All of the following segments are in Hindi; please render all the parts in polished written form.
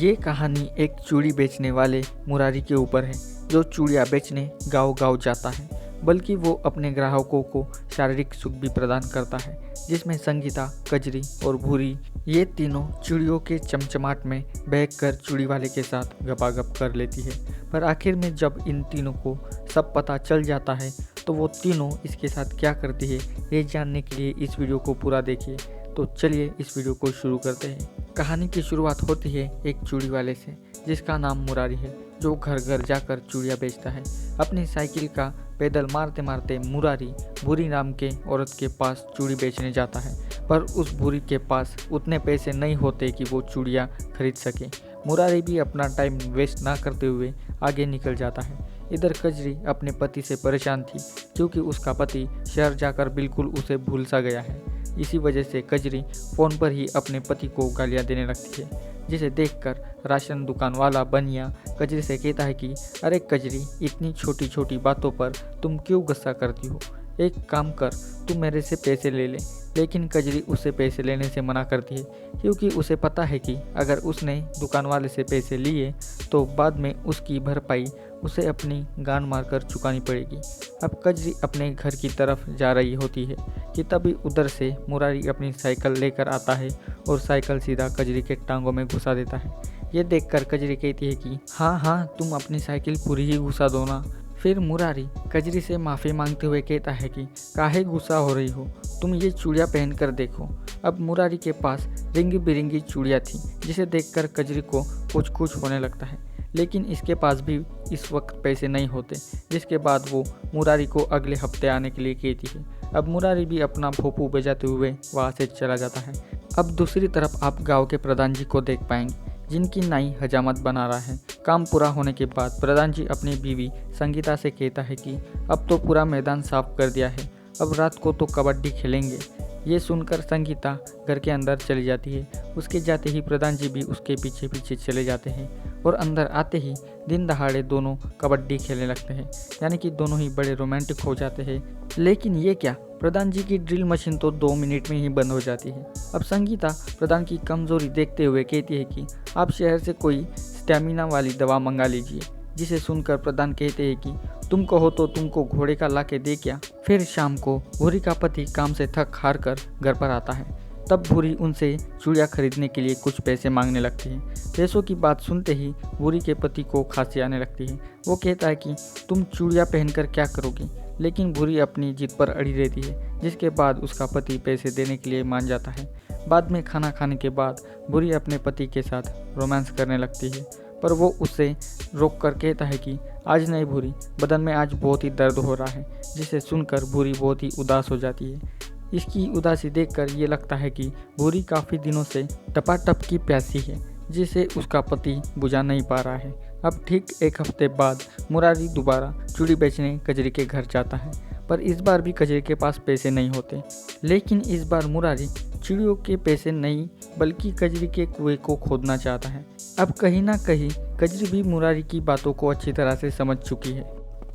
ये कहानी एक चूड़ी बेचने वाले मुरारी के ऊपर है जो चूड़ियाँ बेचने गांव-गांव जाता है, बल्कि वो अपने ग्राहकों को शारीरिक सुख भी प्रदान करता है, जिसमें संगीता, कजरी और भूरी ये तीनों चूड़ियों के चमचमाट में बहकर चूड़ी वाले के साथ गपागप कर लेती है। पर आखिर में जब इन तीनों को सब पता चल जाता है तो वो तीनों इसके साथ क्या करती है, ये जानने के लिए इस वीडियो को पूरा देखिए। तो चलिए इस वीडियो को शुरू करते हैं। कहानी की शुरुआत होती है एक चूड़ी वाले से जिसका नाम मुरारी है, जो घर घर जाकर चूड़ियाँ बेचता है। अपनी साइकिल का पैदल मारते मारते मुरारी भूरी नाम के औरत के पास चूड़ी बेचने जाता है, पर उस भूरी के पास उतने पैसे नहीं होते कि वो चूड़ियाँ खरीद सके। मुरारी भी अपना टाइम वेस्ट ना करते हुए आगे निकल जाता है। इधर कजरी अपने पति से परेशान थी क्योंकि उसका पति शहर जाकर बिल्कुल उसे भूल सा गया है। इसी वजह से कजरी फ़ोन पर ही अपने पति को गालियां देने लगती है, जिसे देखकर राशन दुकान वाला बनिया कजरी से कहता है कि अरे कजरी, इतनी छोटी छोटी बातों पर तुम क्यों गुस्सा करती हो? एक काम कर, तू मेरे से पैसे ले ले। लेकिन कजरी उससे पैसे लेने से मना करती है क्योंकि उसे पता है कि अगर उसने दुकान वाले से पैसे लिए तो बाद में उसकी भरपाई उसे अपनी गांड मारकर चुकानी पड़ेगी। अब कजरी अपने घर की तरफ जा रही होती है कि तभी उधर से मुरारी अपनी साइकिल लेकर आता है और साइकिल सीधा कजरी के टांगों में घुसा देता है। ये देखकर कजरी कहती है कि हाँ, तुम अपनी साइकिल पूरी ही घुसा दो ना। फिर मुरारी कजरी से माफ़ी मांगते हुए कहता है कि काहे गुस्सा हो रही हो, तुम ये चूड़ियाँ पहन कर देखो। अब मुरारी के पास रंगी बिरंगी चूड़ियाँ थी, जिसे देखकर कजरी को कुछ होने लगता है, लेकिन इसके पास भी इस वक्त पैसे नहीं होते, जिसके बाद वो मुरारी को अगले हफ्ते आने के लिए कहती है। अब मुरारी भी अपना भोपू बजाते हुए वहाँ से चला जाता है। अब दूसरी तरफ आप गाँव के प्रधान जी को देख पाएंगे, जिनकी नाई हजामत बना रहा है। काम पूरा होने के बाद प्रधान जी अपनी बीवी संगीता से कहता है कि अब तो पूरा मैदान साफ कर दिया है, अब रात को तो कबड्डी खेलेंगे। ये सुनकर संगीता घर के अंदर चली जाती है। उसके जाते ही प्रधान जी भी उसके पीछे पीछे चले जाते हैं और अंदर आते ही दिन दहाड़े दोनों कबड्डी खेलने लगते हैं, यानी कि दोनों ही बड़े रोमांटिक हो जाते हैं। लेकिन ये क्या, प्रधान जी की ड्रिल मशीन तो 2 मिनट में ही बंद हो जाती है। अब संगीता प्रधान की कमजोरी देखते हुए कहती है कि आप शहर से कोई स्टेमिना वाली दवा मंगा लीजिए, जिसे सुनकर प्रधान कहते हैं कि तुम कहो तो तुमको घोड़े का ला के दे क्या। फिर शाम को भूरी का पति काम से थक हार कर घर पर आता है। तब भूरी उनसे चूड़ियाँ खरीदने के लिए कुछ पैसे मांगने लगती है। पैसों की बात सुनते ही भूरी के पति को खांसी आने लगती है। वो कहता है कि तुम चूड़ियाँ पहनकर क्या करोगी, लेकिन भूरी अपनी जिद पर अड़ी रहती है, जिसके बाद उसका पति पैसे देने के लिए मान जाता है। बाद में खाना खाने के बाद भूरी अपने पति के साथ रोमांस करने लगती है, पर वो उससे रोक कर कहता है कि आज नहीं भूरी, बदन में आज बहुत ही दर्द हो रहा है, जिसे सुनकर भूरी बहुत ही उदास हो जाती है। इसकी उदासी देखकर ये लगता है कि भूरी काफ़ी दिनों से टपाटप की प्यासी है, जिसे उसका पति बुझा नहीं पा रहा है। अब ठीक एक हफ्ते बाद मुरारी दोबारा चूड़ी बेचने कजरी के घर जाता है, पर इस बार भी कजरी के पास पैसे नहीं होते। लेकिन इस बार मुरारी चूड़ियों के पैसे नहीं बल्कि कजरी के कुएं को खोदना चाहता है। अब कहीं ना कहीं कजरी भी मुरारी की बातों को अच्छी तरह से समझ चुकी है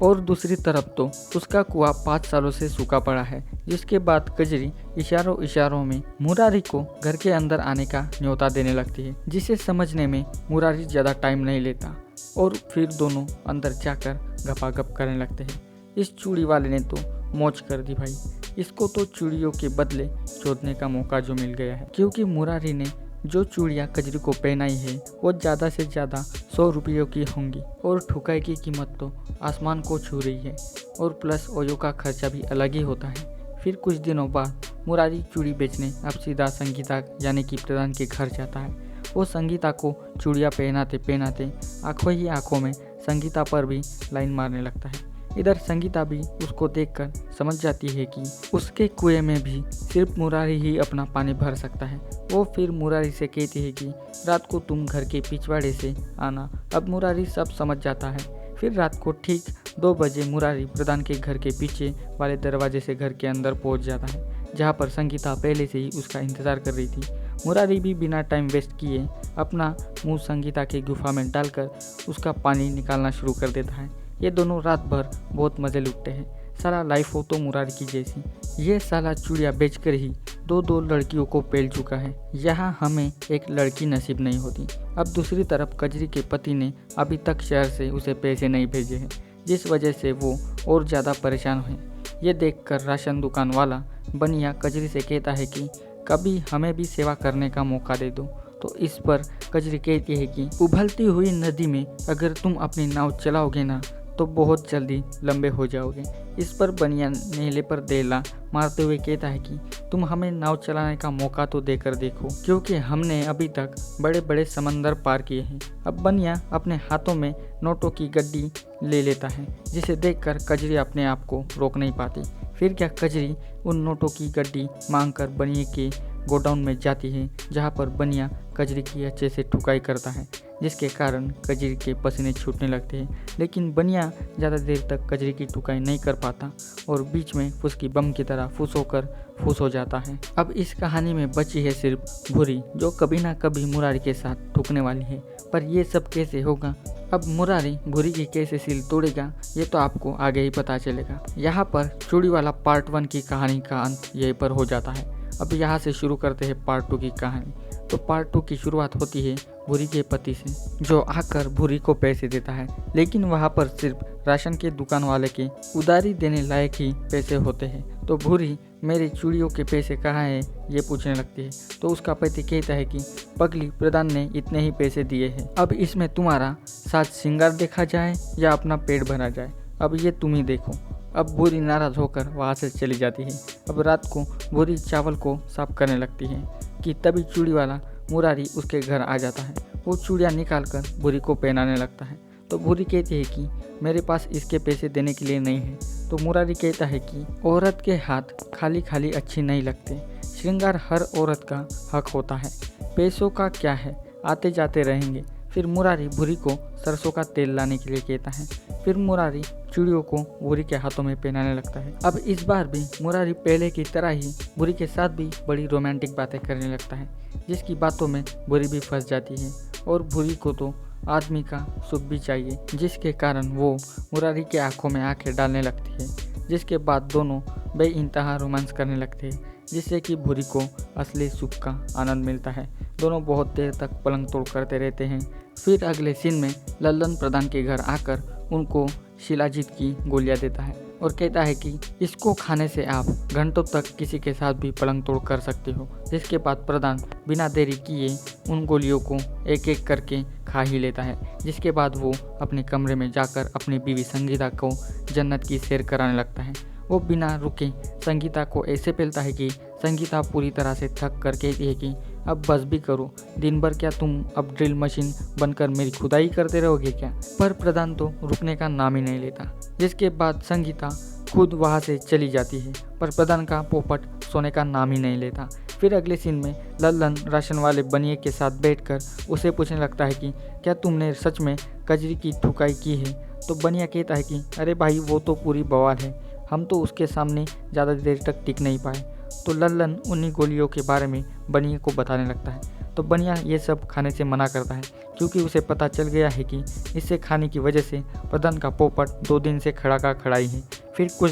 और दूसरी तरफ तो उसका कुआं 5 सालों से सूखा पड़ा है, जिसके बाद कजरी इशारों में मुरारी को घर के अंदर आने का न्योता देने लगती है, जिसे समझने में मुरारी ज़्यादा टाइम नहीं लेता और फिर दोनों अंदर जाकर गपागप करने लगते हैं। इस चूड़ी वाले ने तो मौज कर दी भाई, इसको तो चूड़ियों के बदले चोदने का मौका जो मिल गया है, क्योंकि मुरारी ने जो चूड़ियाँ कजरी को पहनाई है वो ज़्यादा से ज़्यादा 100 रुपयों की होंगी और ठुकाई की कीमत तो आसमान को छू रही है, और प्लस ओयो का खर्चा भी अलग ही होता है। फिर कुछ दिनों बाद मुरारी चूड़ी बेचने अब सीधा संगीता यानी कि प्रधान के घर जाता है। वो संगीता को चूड़ियाँ पहनाते आंखों ही आंखों में संगीता पर भी लाइन मारने लगता है। इधर संगीता भी उसको देखकर समझ जाती है कि उसके कुएं में भी सिर्फ मुरारी ही अपना पानी भर सकता है। वो फिर मुरारी से कहती है कि रात को तुम घर के पिछवाड़े से आना। अब मुरारी सब समझ जाता है। फिर रात को ठीक 2 बजे मुरारी प्रधान के घर के पीछे वाले दरवाजे से घर के अंदर पहुंच जाता है, जहां पर संगीता पहले से ही उसका इंतज़ार कर रही थी। मुरारी भी बिना टाइम वेस्ट किए अपना मुँह संगीता की गुफा में डालकर उसका पानी निकालना शुरू कर देता है। ये दोनों रात भर बहुत मज़े लुटते हैं। साला लाइफ हो तो मुरारी की जैसी। ये साला चूड़ियाँ बेचकर ही दो दो लड़कियों को पेल चुका है। यहाँ हमें एक लड़की नसीब नहीं होती। अब दूसरी तरफ कजरी के पति ने अभी तक शहर से उसे पैसे नहीं भेजे हैं, जिस वजह से वो और ज़्यादा परेशान है। ये देखकर राशन दुकान वाला बनिया कजरी से कहता है कि कभी हमें भी सेवा करने का मौका दे दो। तो इस पर कजरी कहती है कि उबलती हुई नदी में अगर तुम अपनी नाव चलाओगे ना तो बहुत जल्दी लंबे हो जाओगे। इस पर बनिया नेले पर देला मारते हुए कहता है कि तुम हमें नाव चलाने का मौका तो देकर देखो, क्योंकि हमने अभी तक बड़े बड़े समंदर पार किए हैं। अब बनिया अपने हाथों में नोटों की गड्डी ले लेता है, जिसे देखकर कजरी अपने आप को रोक नहीं पाती। फिर क्या कजरी उन नोटों की गड्डी मांगकर बनिए के गोडाउन में जाती है, जहाँ पर बनिया कजरी की अच्छे से ठुकाई करता है, जिसके कारण कजरी के पसीने छूटने लगते हैं। लेकिन बनिया ज़्यादा देर तक कजरी की ठुकाई नहीं कर पाता और बीच में फुसकी बम की तरह फुस होकर फुस हो जाता है। अब इस कहानी में बची है सिर्फ भूरी, जो कभी ना कभी मुरारी के साथ ठुकने वाली है। पर ये सब कैसे होगा? अब मुरारी भूरी की कैसे सील तोड़ेगा, ये तो आपको आगे ही पता चलेगा। यहाँ पर चूड़ी वाला पार्ट 1 की कहानी का अंत यहीं पर हो जाता है। अब यहाँ से शुरू करते हैं पार्ट 2 की कहानी। तो पार्ट 2 की शुरुआत होती है भूरी के पति से, जो आकर भूरी को पैसे देता है। लेकिन वहाँ पर सिर्फ राशन के दुकान वाले के उधारी देने लायक ही पैसे होते हैं। तो भूरी मेरे चूड़ियों के पैसे कहाँ हैं ये पूछने लगती है। तो उसका पति कहता है कि पगली प्रधान ने इतने ही पैसे दिए हैं। अब इसमें तुम्हारा साज श्रृंगार देखा जाए या अपना पेट भरा जाए, अब ये तुम ही देखो। अब भूरी नाराज होकर वहाँ से चली जाती है। अब रात को भूरी चावल को साफ करने लगती है कि तभी चूड़ी वाला मुरारी उसके घर आ जाता है। वो चूड़ियाँ निकाल कर भूरी को पहनाने लगता है। तो भूरी कहती है कि मेरे पास इसके पैसे देने के लिए नहीं है। तो मुरारी कहता है कि औरत के हाथ खाली खाली अच्छी नहीं लगते, श्रृंगार हर औरत का हक होता है, पैसों का क्या है, आते जाते रहेंगे। फिर मुरारी भूरी को सरसों का तेल लाने के लिए कहता है। फिर मुरारी चूड़ियों को भूरी के हाथों में पहनाने लगता है। अब इस बार भी मुरारी पहले की तरह ही भूरी के साथ भी बड़ी रोमांटिक बातें करने लगता है, जिसकी बातों में भूरी भी फंस जाती है। और भूरी को तो आदमी का सुख भी चाहिए, जिसके कारण वो मुरारी के आंखों में आंखें डालने लगती है, जिसके बाद दोनों बेइंतहा रोमांस करने लगते हैं, जिससे कि भूरी को असली सुख का आनंद मिलता है। दोनों बहुत देर तक पलंग तोड़ करते रहते हैं। फिर अगले सीन में लल्लन प्रधान के घर आकर उनको शिलाजीत की गोलियां देता है और कहता है कि इसको खाने से आप घंटों तक किसी के साथ भी पलंग तोड़ कर सकते हो। जिसके बाद प्रधान बिना देरी किए उन गोलियों को एक एक करके खा ही लेता है। जिसके बाद वो अपने कमरे में जाकर अपनी बीवी संगीता को जन्नत की सैर कराने लगता है। वो बिना रुके संगीता को ऐसे पेलता है कि संगीता पूरी तरह से थक कर कहती है कि अब बस भी करो, दिन भर क्या तुम अब ड्रिल मशीन बनकर मेरी खुदाई करते रहोगे क्या? पर प्रधान तो रुकने का नाम ही नहीं लेता। जिसके बाद संगीता खुद वहाँ से चली जाती है, पर प्रधान का पोपट सोने का नाम ही नहीं लेता। फिर अगले सीन में लल्लन राशन वाले बनिए के साथ बैठकर उसे पूछने लगता है कि क्या तुमने सच में कजरी की ठुकाई की है? तो बनिया कहता है कि अरे भाई वो तो पूरी बवाल है, हम तो उसके सामने ज़्यादा देर तक टिक नहीं पाए। तो लल्लन उन्हीं गोलियों के बारे में बनिया को बताने लगता है। तो बनिया ये सब खाने से मना करता है, क्योंकि उसे पता चल गया है कि इससे खाने की वजह से प्रधान का पोपट 2 दिन से खड़ा का खड़ा ही है। फिर कुछ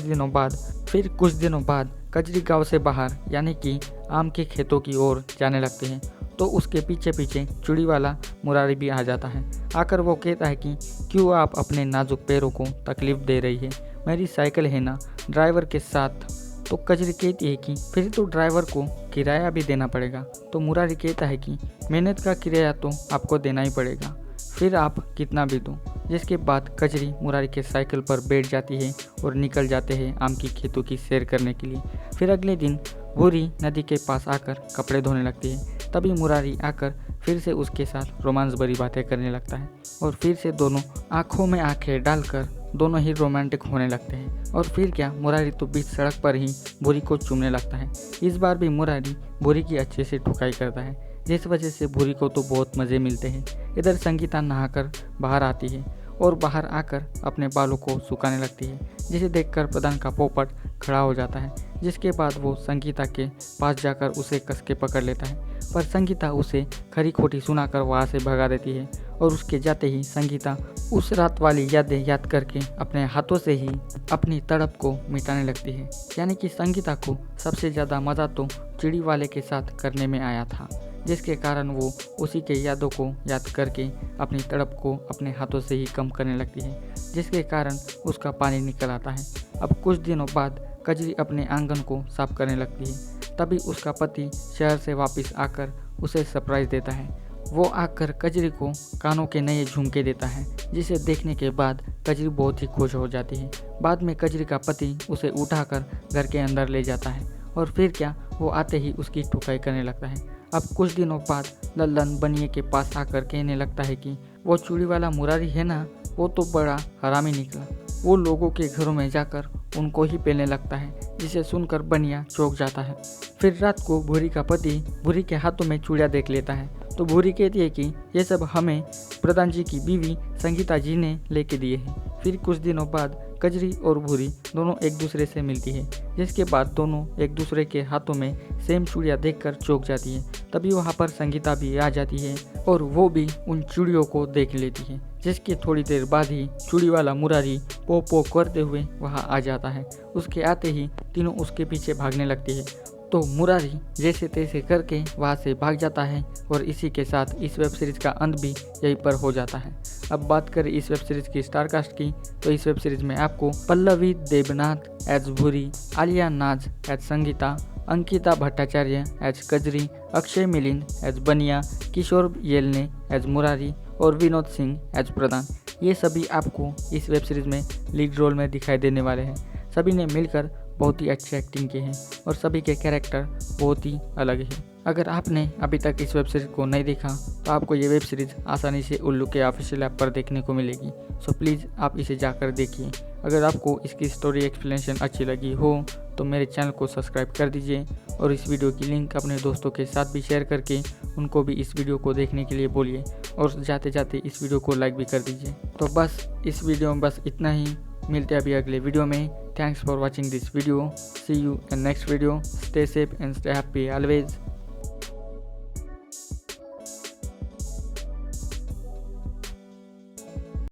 दिनों बाद कजरी गांव से बाहर यानी कि आम के खेतों की ओर जाने लगते हैं। तो उसके पीछे पीछे चूड़ी वाला मुरारी भी आ जाता है। आकर वो कहता है कि क्यों आप अपने नाजुक पैरों को तकलीफ दे रही है, मेरी साइकिल है ना ड्राइवर के साथ। तो कजरी कहती है कि फिर तो ड्राइवर को किराया भी देना पड़ेगा। तो मुरारी कहता है कि मेहनत का किराया तो आपको देना ही पड़ेगा, फिर आप कितना भी दो। जिसके बाद कजरी मुरारी के साइकिल पर बैठ जाती है और निकल जाते हैं आम की खेतों की सैर करने के लिए। फिर अगले दिन भूरी नदी के पास आकर कपड़े धोने लगती है। तभी मुरारी आकर फिर से उसके साथ रोमांस भरी बातें करने लगता है और फिर से दोनों आंखों में आंखें डालकर दोनों ही रोमांटिक होने लगते हैं। और फिर क्या मुरारी तो बीच सड़क पर ही भूरी को चूमने लगता है। इस बार भी मुरारी भूरी की अच्छे से ठुकाई करता है, जिस वजह से भूरी को तो बहुत मज़े मिलते हैं। इधर संगीता नहाकर बाहर आती है और बाहर आकर अपने बालों को सुखाने लगती है, जिसे देखकर प्रधान का पोपट खड़ा हो जाता है। जिसके बाद वो संगीता के पास जाकर उसे कस के पकड़ लेता है पर संगीता उसे खरी खोटी सुनाकर वहाँ से भगा देती है और उसके जाते ही संगीता उस रात वाली यादें याद करके अपने हाथों से ही अपनी तड़प को मिटाने लगती है। यानी कि संगीता को सबसे ज़्यादा मज़ा तो चिड़ी वाले के साथ करने में आया था, जिसके कारण वो उसी के यादों को याद करके अपनी तड़प को अपने हाथों से ही कम करने लगती है, जिसके कारण उसका पानी निकल आता है। अब कुछ दिनों बाद कजरी अपने आंगन को साफ करने लगती है। तभी उसका पति शहर से वापस आकर उसे सरप्राइज देता है। वो आकर कजरी को कानों के नए झुमके देता है, जिसे देखने के बाद कजरी बहुत ही खुश हो जाती है। बाद में कजरी का पति उसे उठाकर घर के अंदर ले जाता है और फिर क्या, वो आते ही उसकी ठुकाई करने लगता है। अब कुछ दिनों बाद लल्लन बनिए के पास आकर कहने लगता है कि वो चूड़ी वाला मुरारी है ना, वो तो बड़ा हरामी निकला। वो लोगों के घरों में जाकर उनको ही पेलने लगता है, जिसे सुनकर बनिया चौंक जाता है। फिर रात को भूरी का पति भूरी के हाथों में चूड़ियाँ देख लेता है तो भूरी कहती है कि ये सब हमें प्रधान जी की बीवी संगीता जी ने लेके दिए हैं। फिर कुछ दिनों बाद कजरी और भूरी दोनों एक दूसरे से मिलती है, जिसके बाद दोनों एक दूसरे के हाथों में सेम चूड़ियाँ देखकर चौंक जाती है। तभी वहाँ पर संगीता भी आ जाती है और वो भी उन चूड़ियों को देख लेती है, जिसके थोड़ी देर बाद ही चूड़ी वाला मुरारी पो पो करते हुए वहाँ आ जाता है। उसके आते ही तीनों उसके पीछे भागने लगती है, तो मुरारी जैसे तैसे करके वहाँ से भाग जाता है और इसी के साथ इस वेब सीरीज़ का अंत भी यहीं पर हो जाता है। अब बात करें इस वेब सीरीज़ की स्टारकास्ट की, तो इस वेब सीरीज़ में आपको Pallavi Debnath as Bhuri, Alia Naaz as Sangeeta, Ankita Bhattacharya as Kajri, Akshay Milind as Baniya, Kishore येलने as Murari और विनोद सिंह एज प्रधान, ये सभी आपको इस वेब सीरीज़ में लीड रोल में दिखाई देने वाले हैं। सभी ने मिलकर बहुत ही अच्छी एक्टिंग की है और सभी के कैरेक्टर बहुत ही अलग है। अगर आपने अभी तक इस वेब सीरीज़ को नहीं देखा तो आपको ये वेब सीरीज़ आसानी से उल्लू के ऑफिशियल ऐप पर देखने को मिलेगी, सो प्लीज़ आप इसे जाकर देखिए। अगर आपको इसकी स्टोरी एक्सप्लेनेशन अच्छी लगी हो तो मेरे चैनल को सब्सक्राइब कर दीजिए और इस वीडियो की लिंक अपने दोस्तों के साथ भी शेयर करके उनको भी इस वीडियो को देखने के लिए बोलिए और जाते जाते इस वीडियो को लाइक भी कर दीजिए। तो बस इस वीडियो में बस इतना ही, मिलते हैं अभी अगले वीडियो में। Thanks for watching this video, see you in next video, stay safe and stay happy always.